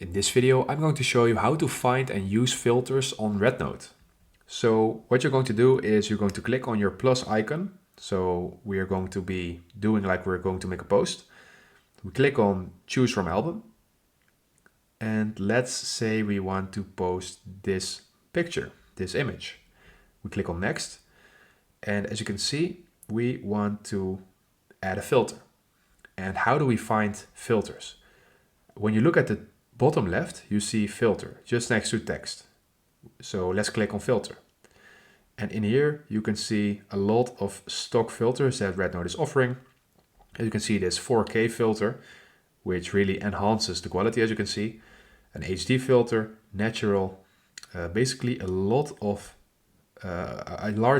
In this video, I'm going to show you how to find and use filters on RedNote. So what you're going to do is you're going to click on your plus icon. So we are going to be doing like we're going to make a post. We click on choose from album. And let's say we want to post this picture, this image. We click on next. And as you can see, we want to add a filter. And how do we find filters? When you look at the bottom left, you see filter just next to text. So let's click on filter. And in here, you can see a lot of stock filters that RedNote is offering. As you can see, this 4K filter, which really enhances the quality, as you can see. An HD filter, natural, basically a large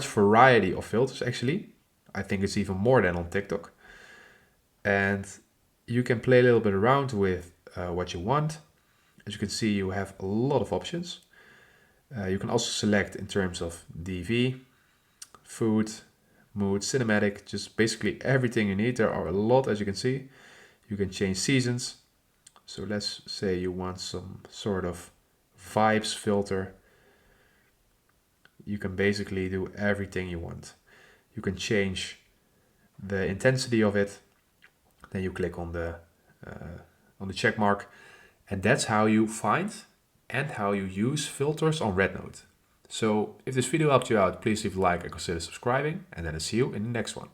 variety of filters actually. I think it's even more than on TikTok. And you can play a little bit around with what you want. As you can see, you have a lot of options. You can also select in terms of DV, food, mood, cinematic, just basically everything you need. There are a lot, as you can see. You can change seasons. So let's say you want some sort of vibes filter. You can basically do everything you want. You can change the intensity of it. Then you click on the check mark. And that's how you find and how you use filters on RedNote. So if this video helped you out, please leave a like and consider subscribing, and then I'll see you in the next one.